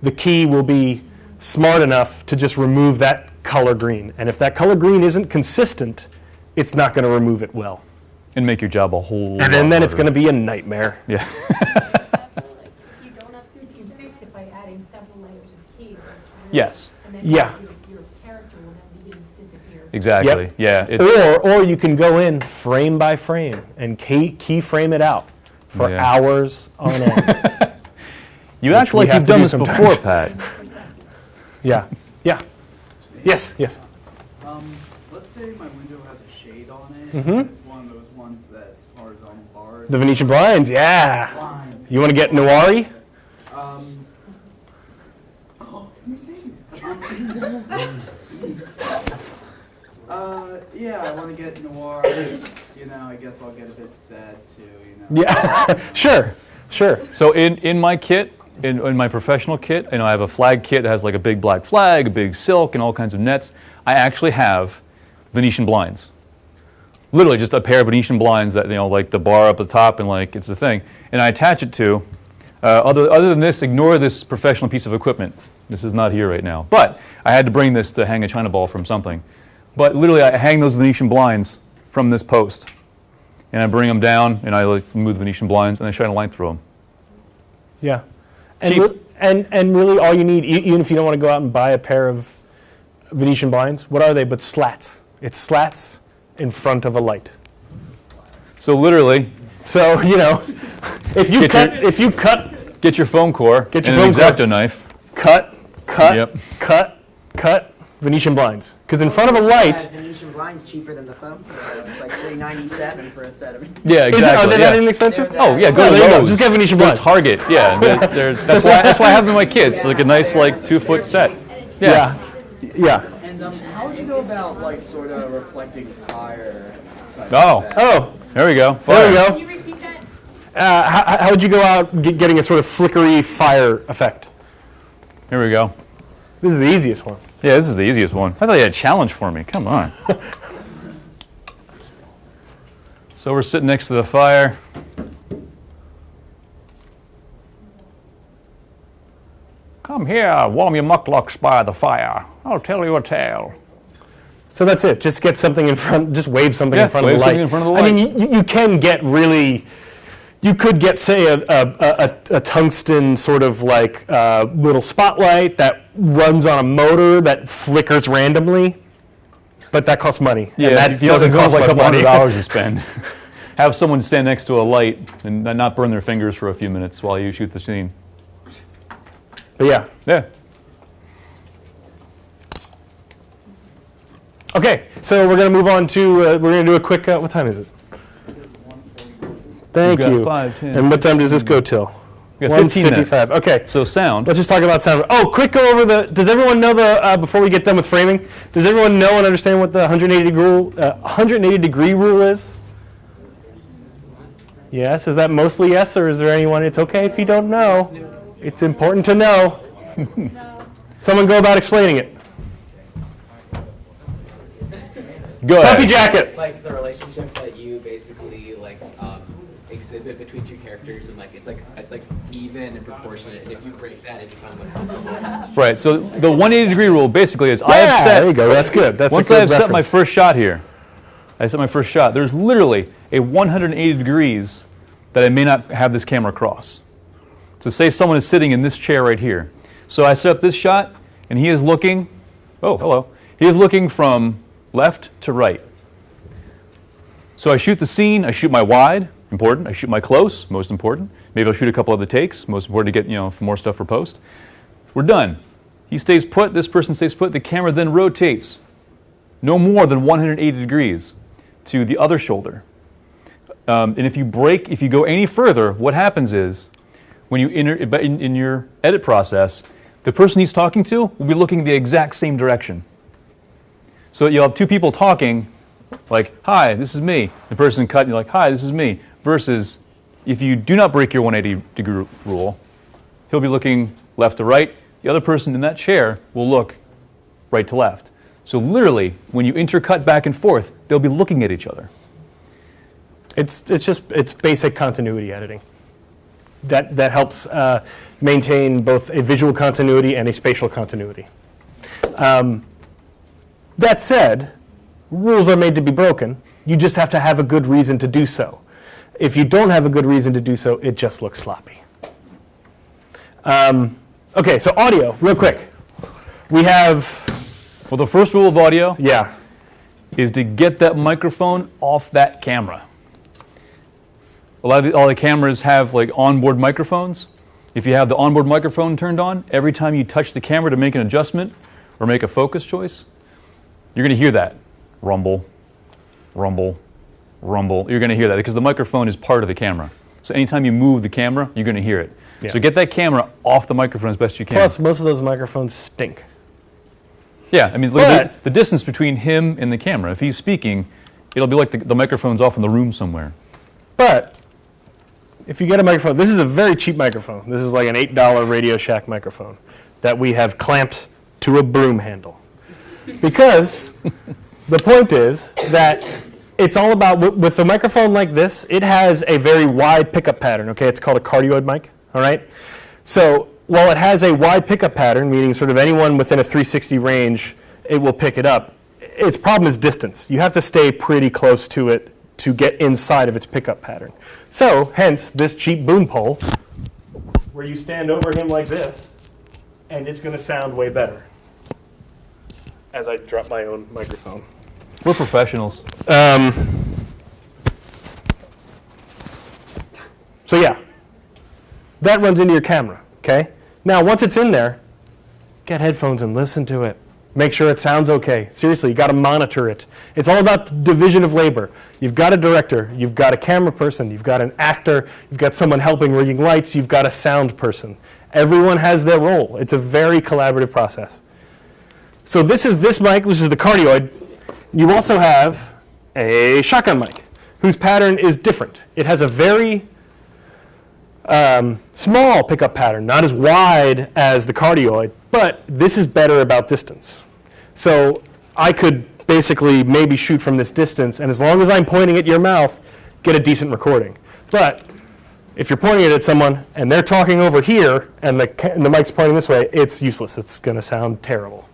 the key will be smart enough to just remove that color green. And if that color green isn't consistent, it's not going to remove it well. And make your job a whole lot And then it's harder. going to be a nightmare. Yeah. You don't have to, you fix it by adding several layers of key. Yes. And then Yeah. your character will then begin to disappear. Exactly. Yep. Yeah. It's, Or you can go in frame by frame and keyframe it out for Yeah. hours on end. you act we like have you've to done do this sometimes. before, Pat. Yeah. Yeah. Yes. Yes. Let's say my window has a shade on it. Mm-hmm. And it's one of those ones that's horizontal bars. The Venetian blinds. Yeah. Blinds. You want to get noir-y? Mercedes. Yeah, I want to get noir. You know, I guess I'll get a bit sad too. You know. Yeah. Sure. Sure. So in my kit, in my professional kit, I have a flag kit that has like a big black flag, a big silk, and all kinds of nets. I actually have Venetian blinds. Literally just a pair of Venetian blinds that, like the bar up at the top and like it's the thing. And I attach it to, other than this, ignore this professional piece of equipment. This is not here right now. But I had to bring this to hang a China ball from something. But literally I hang those Venetian blinds from this post. And I bring them down and I like move the Venetian blinds and I shine a line through them. Yeah. And really all you need, even if you don't want to go out and buy a pair of Venetian blinds, what are they but slats? It's slats in front of a light. So literally, if you cut, get your foam core, get your and an foam core, X-Acto knife, cut, yep. cut Venetian blinds. Because in front of a light, Venetian blinds cheaper than the foam. It's like $3.97 for a set of. Yeah, exactly. Are they that inexpensive? Oh yeah, go to there you go. Lowe's. Just get Venetian Go blinds. Target. Yeah, that's why I have them in my kids. It's like a nice 2-foot set. Yeah. And how would you go about like sort of reflecting fire? Oh, there we go. There we Fire. go. Can you repeat that? How would you go out getting a sort of flickery fire effect? Here we go. This is the easiest one. Yeah, this is the easiest one. I thought you had a challenge for me. Come on. So we're sitting next to the fire. Come here, warm your mucklucks by the fire. I'll tell you a tale. So that's it. Just get something in front. Just wave something in front of the wave light. something in front of the light. I mean, you can get really. You could get, say, a tungsten sort of like little spotlight that runs on a motor that flickers randomly, but that costs money. Yeah, and that if you doesn't cost like a much couple money. $100 to spend. Have someone stand next to a light and not burn their fingers for a few minutes while you shoot the scene. But yeah. Yeah. Okay, so we're going to move on to, we're going to do a quick, what time is it? Thank We've got you. 5, 10, and what time does this go till? We got 15 minutes. 1:55. Okay. So sound. Let's just talk about sound. Oh, quick go over does everyone know before we get done with framing, does everyone know and understand what the 180 degree rule is? Yes, is that mostly yes, or is there anyone, it's okay if you don't know. It's important to know. Someone go about explaining it. Go ahead. Puffy jacket. It's like the relationship that you basically exhibit between two characters, and it's like even and proportionate. And if you break that, it becomes uncomfortable. Right. So the 180 degree rule basically is I Yeah, have set. there you go. That's good. That's Once a good I have set my reference. first shot here, I set my first shot. There's literally a 180 degrees that I may not have this camera cross. So say someone is sitting in this chair right here. So I set up this shot, and he is looking. Oh, hello. He is looking from left to right. So I shoot the scene. I shoot my wide. Important. I shoot my close, most important. Maybe I'll shoot a couple other takes, most important to get more stuff for post. We're done. He stays put, this person stays put, the camera then rotates no more than 180 degrees to the other shoulder. And if you go any further, what happens is, when you in your edit process, the person he's talking to will be looking the exact same direction. So you'll have two people talking, like, hi, this is me. The person cut, and you're like, hi, this is me. Versus, if you do not break your 180 degree rule, he'll be looking left to right. The other person in that chair will look right to left. So literally, when you intercut back and forth, they'll be looking at each other. It's basic continuity editing. That helps maintain both a visual continuity and a spatial continuity. That said, rules are made to be broken. You just have to have a good reason to do so. If you don't have a good reason to do so, it just looks sloppy. Okay, so audio, real quick. We have... Well, the first rule of audio yeah, is to get that microphone off that camera. All the cameras have onboard microphones. If you have the onboard microphone turned on, every time you touch the camera to make an adjustment or make a focus choice, you're going to hear that rumble, rumble, rumble. You're going to hear that because the microphone is part of the camera. So anytime you move the camera, you're going to hear it. Yeah. So get that camera off the microphone as best you can. Plus, most of those microphones stink. Yeah, I mean, look at the distance between him and the camera. If he's speaking, it'll be like the microphone's off in the room somewhere. But if you get a microphone, this is a very cheap microphone. This is like an $8 Radio Shack microphone that we have clamped to a broom handle. Because the point is that it's all about, with a microphone like this, it has a very wide pickup pattern, okay? It's called a cardioid mic, all right? So while it has a wide pickup pattern, meaning sort of anyone within a 360 range, it will pick it up, its problem is distance. You have to stay pretty close to it to get inside of its pickup pattern. So, hence, this cheap boom pole, where you stand over him like this, and it's going to sound way better. As I drop my own microphone. We're professionals. So yeah, that runs into your camera, okay? Now, once it's in there, get headphones and listen to it. Make sure it sounds okay. Seriously, you got to monitor it. It's all about division of labor. You've got a director, you've got a camera person, you've got an actor, you've got someone helping rigging lights, you've got a sound person. Everyone has their role. It's a very collaborative process. So this mic, which is the cardioid. You also have a shotgun mic, whose pattern is different. It has a very small pickup pattern, not as wide as the cardioid, but this is better about distance. So I could basically maybe shoot from this distance, and as long as I'm pointing at your mouth, get a decent recording. But if you're pointing it at someone and they're talking over here and the mic's pointing this way, it's useless. It's going to sound terrible.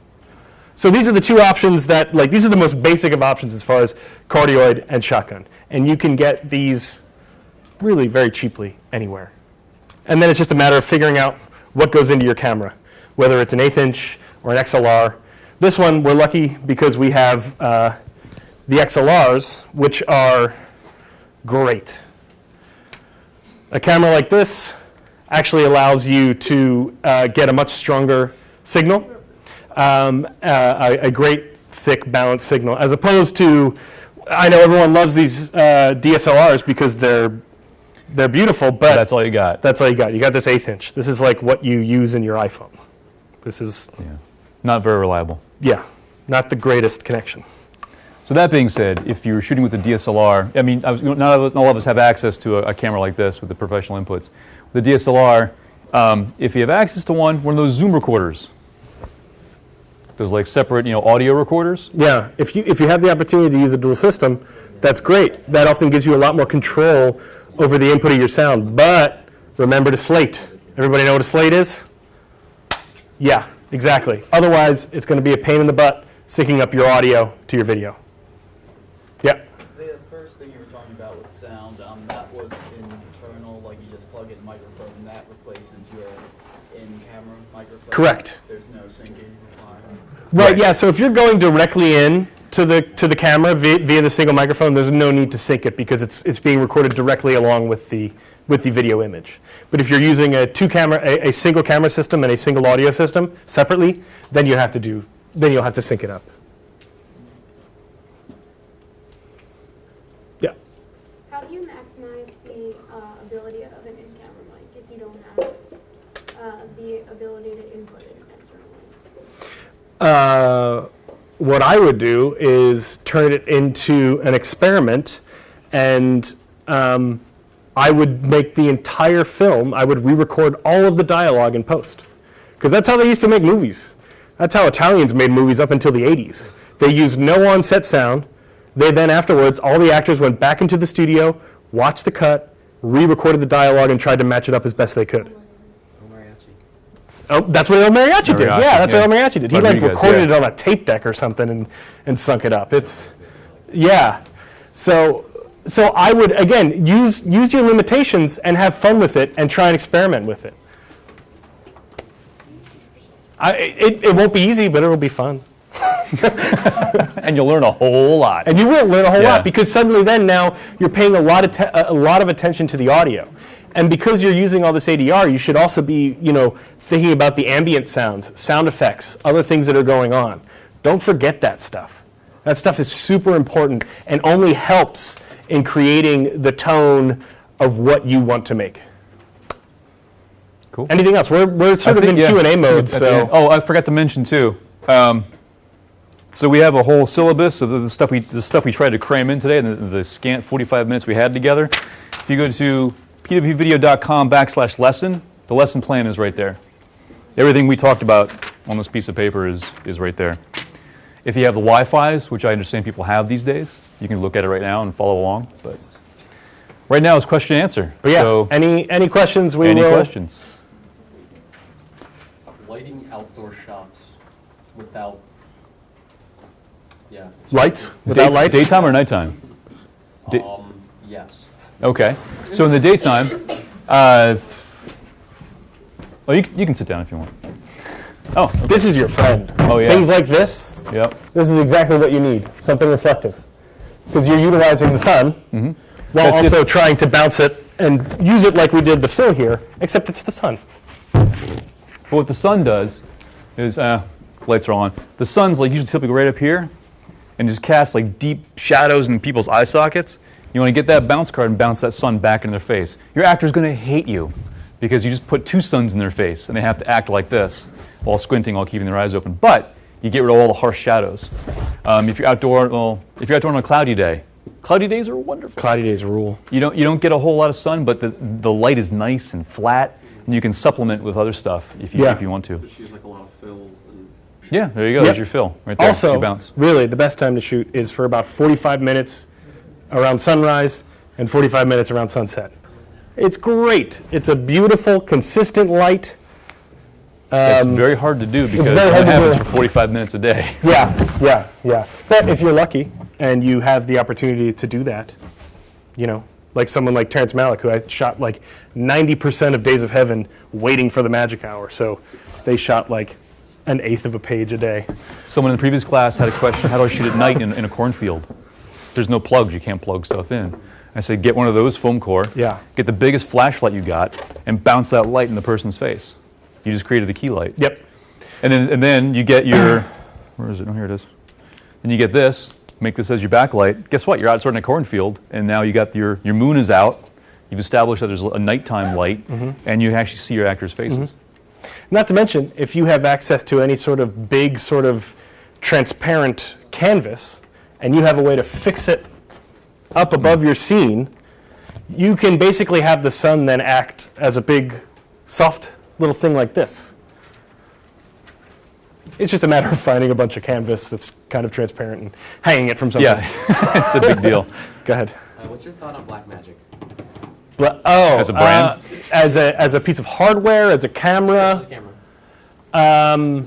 So these are the two options that, these are the most basic of options as far as cardioid and shotgun. And you can get these really very cheaply anywhere. And then it's just a matter of figuring out what goes into your camera, whether it's an 1/8 inch or an XLR. This one, we're lucky because we have the XLRs, which are great. A camera like this actually allows you to get a much stronger signal. A great, thick, balanced signal, as opposed to, I know everyone loves these DSLRs because they're beautiful, but that's all you got. That's all you got. You got this 1/8 inch. This is like what you use in your iPhone. This is not very reliable. Yeah, not the greatest connection. So that being said, if you're shooting with a DSLR, I mean, not all of us have access to a camera like this with the professional inputs. With the DSLR, if you have access to one of those Zoom recorders, those like separate, audio recorders. Yeah, if you have the opportunity to use a dual system, that's great. That often gives you a lot more control over the input of your sound. But remember to slate. Everybody know what a slate is? Yeah, exactly. Otherwise, it's going to be a pain in the butt syncing up your audio to your video. Yeah. The first thing you were talking about with sound, that was internal, like you just plug in a microphone, and that replaces your in-camera microphone. Correct. There's no syncing requirement. Right. Yeah. So if you're going directly in to the camera via the single microphone, there's no need to sync it because it's being recorded directly along with the video image. But if you're using a single camera system and a single audio system separately, then you'll have to sync it up. Yeah. How do you maximize the ability of an in-camera mic if you don't have the ability to input it externally? What I would do is turn it into an experiment, and I would make the entire film, I would re-record all of the dialogue in post. Because that's how they used to make movies. That's how Italians made movies up until the 80s. They used no on-set sound. They then afterwards, all the actors went back into the studio, watched the cut, re-recorded the dialogue, and tried to match it up as best they could. Oh, that's what El Mariachi did. Yeah, that's what El Mariachi did. He recorded it on a tape deck or something and sunk it up. So I would, again, use your limitations and have fun with it and try and experiment with it. It won't be easy, but it will be fun. And you'll learn a whole lot. And you will learn a whole lot because suddenly then now you're paying a lot of attention to the audio. And because you're using all this ADR, you should also be, thinking about the ambient sounds, sound effects, other things that are going on. Don't forget that stuff. That stuff is super important and only helps in creating the tone of what you want to make. Cool. Anything else? We're sort of in Q&A mode. So. Oh, I forgot to mention too. So we have a whole syllabus of the stuff we tried to cram in today, and the scant 45 minutes we had together. If you go to pwvideo.com/lesson. The lesson plan is right there. Everything we talked about on this piece of paper is right there. If you have the Wi-Fis, which I understand people have these days, you can look at it right now and follow along. But right now is question and answer. But yeah, so any questions? Any questions? Lighting outdoor shots without, lights? Without lights? Daytime or nighttime? Yes. Okay. So in the daytime, well, you can sit down if you want. Oh, okay. This is your friend. Oh, yeah. Things like this. Yep. This is exactly what you need. Something reflective. Because you're utilizing the sun while also trying to bounce it and use it like we did the fill here, except it's the sun. But what the sun does is, lights are on. The sun's like usually typically right up here and just casts like deep shadows in people's eye sockets. You want to get that bounce card and bounce that sun back in their face. Your actor's going to hate you because you just put two suns in their face and they have to act like this while squinting, while keeping their eyes open. But you get rid of all the harsh shadows. If you're outdoor, if you're outdoor on a cloudy day, cloudy days are wonderful. Cloudy days rule. You don't get a whole lot of sun, but the light is nice and flat, and you can supplement with other stuff if you want to. Just use like a lot of fill. Yeah, there you go. There's your fill right there. Also, your bounce. really, the best time to shoot is for about 45 minutes around sunrise and 45 minutes around sunset. It's great. It's a beautiful, consistent light. It's very hard to do because it happens for 45 minutes a day. Yeah. But if you're lucky and you have the opportunity to do that, like someone like Terrence Malick, who I shot like 90% of Days of Heaven waiting for the magic hour. So they shot like an eighth of a page a day. Someone in the previous class had a question, how do I shoot at night in a cornfield? There's no plugs, you can't plug stuff in. I said, get one of those foam core, get the biggest flashlight you got, and bounce that light in the person's face. You just created the key light. Yep. And then you get your, where is it? Oh, here it is. And you get this, make this as your backlight. Guess what? You're out in a cornfield, and now you got your moon is out. You've established that there's a nighttime light, and you actually see your actors' faces. Not to mention, if you have access to any sort of big, sort of transparent canvas, and you have a way to fix it up above your scene, you can basically have the sun then act as a big, soft little thing like this. It's just a matter of finding a bunch of canvas that's kind of transparent and hanging it from something. Yeah, it's a big deal. Go ahead. What's your thought on Blackmagic? As a brand? As a piece of hardware, as a camera. Camera.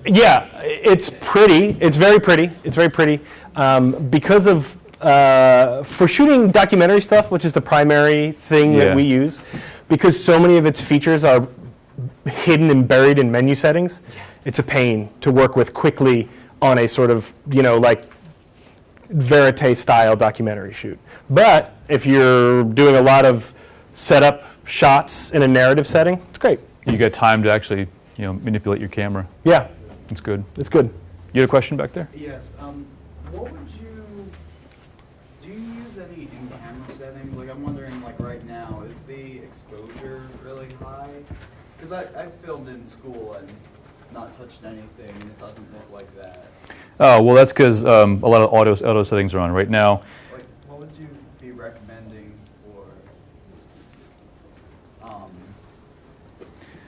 Yeah, it's pretty. It's very pretty. It's very pretty. Because of, for shooting documentary stuff, which is the primary thing that we use, because so many of its features are hidden and buried in menu settings, it's a pain to work with quickly on a sort of, like verite style documentary shoot. But if you're doing a lot of setup shots in a narrative setting, it's great. You got time to actually, manipulate your camera. Yeah. It's good. It's good. You had a question back there? Yes. What would do you use any in-camera settings? Like, I'm wondering, like, right now, is the exposure really high? Because I filmed in school and not touched anything, and it doesn't look like that. Oh, well, that's because a lot of auto settings are on right now. Like, what would you be recommending for,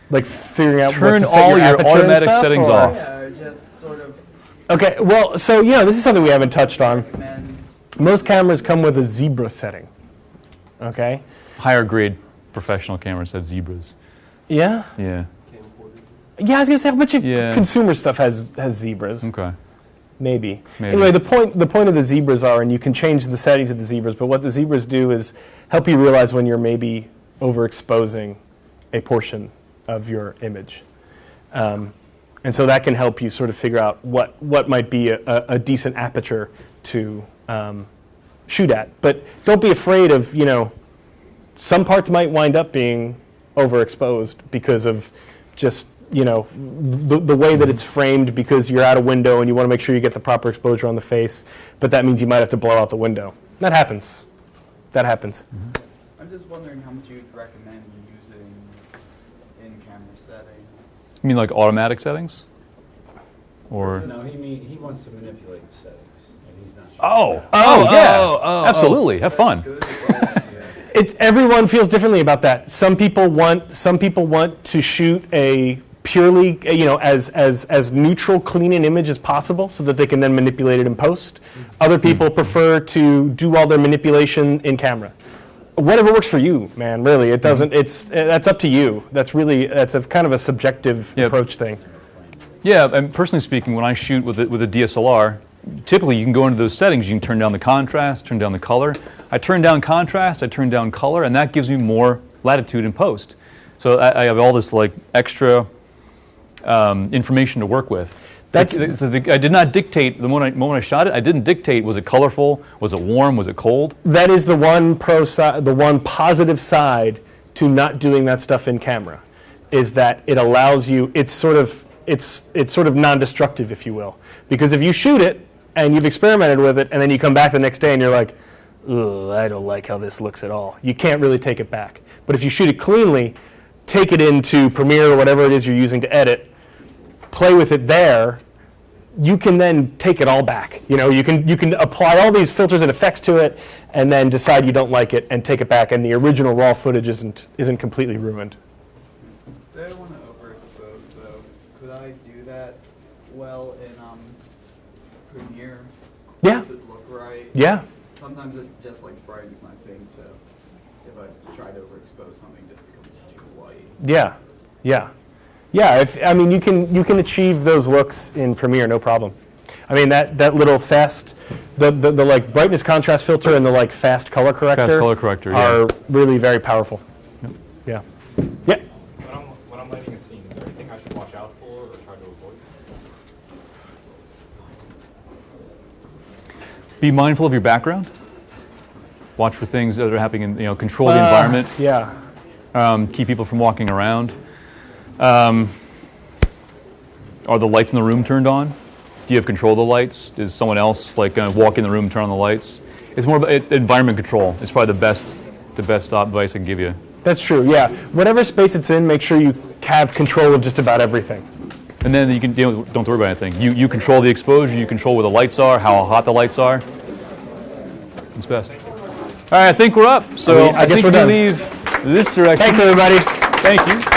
like figuring out turn what to set all your your aperture automatic and stuff, settings or? off. Yeah, just sort of. Okay, well, so this is something we haven't touched on. Most cameras come with a zebra setting. Okay. Higher grade professional cameras have zebras. Yeah. Yeah. Yeah, I was gonna say a bunch of consumer stuff has zebras. Okay. Maybe. Anyway, the point of the zebras are, and you can change the settings of the zebras, but what the zebras do is help you realize when you're maybe overexposing a portion of your image. And so that can help you sort of figure out what might be a decent aperture to shoot at. But don't be afraid of, some parts might wind up being overexposed because of just, the way that it's framed, because you're out a window and you want to make sure you get the proper exposure on the face, but that means you might have to blow out the window. That happens. I'm just wondering how much you'd recommend using in-camera settings. You mean like automatic settings? Or No, he wants to manipulate the settings, and he's not sure. Oh, yeah. Absolutely. Have fun. Everyone feels differently about that. Some people want to shoot a purely, as neutral, clean an image as possible, so that they can then manipulate it in post. Other people prefer to do all their manipulation in camera. Whatever works for you, man. Really, it doesn't. That's up to you. That's a kind of a subjective approach thing. Yeah, and personally speaking, when I shoot with a DSLR, typically you can go into those settings. You can turn down the contrast, turn down the color. I turn down contrast, I turn down color, and that gives me more latitude in post. So I have all this like extra information to work with. I did not dictate the moment I shot it. I didn't dictate, was it colorful, was it warm, was it cold? That is the one positive side to not doing that stuff in camera, is that it allows you. It's sort of non-destructive, if you will, because if you shoot it and you've experimented with it, and then you come back the next day and you're like, ugh, I don't like how this looks at all. You can't really take it back. But if you shoot it cleanly, take it into Premiere or whatever it is you're using to edit, play with it there, you can then take it all back. You can apply all these filters and effects to it, and then decide you don't like it and take it back, and the original raw footage isn't completely ruined. Say I want to overexpose though. Could I do that well in Premiere? Yeah. Does it look right? Yeah. Sometimes it just like brightens my thing too. If I try to overexpose something, it just becomes too white. Yeah. Yeah. Yeah, you can achieve those looks in Premiere, no problem. I mean that little fast, the like brightness contrast filter and the like fast color corrector, are really very powerful. Yep. Yeah. Yeah. When I'm lighting a scene, is there anything I should watch out for or try to avoid? Be mindful of your background. Watch for things that are happening in, control the environment. Yeah. Keep people from walking around. Are the lights in the room turned on? Do you have control of the lights? Is someone else walk in the room and turn on the lights? It's more about environment control. It's probably the best advice I can give you. That's true. Yeah. Whatever space it's in, make sure you have control of just about everything. And then you can don't worry about anything. You control the exposure. You control where the lights are, how hot the lights are. It's best. All right, I think we're up. So I guess we're done. Leave this direction. Thanks, everybody. Thank you.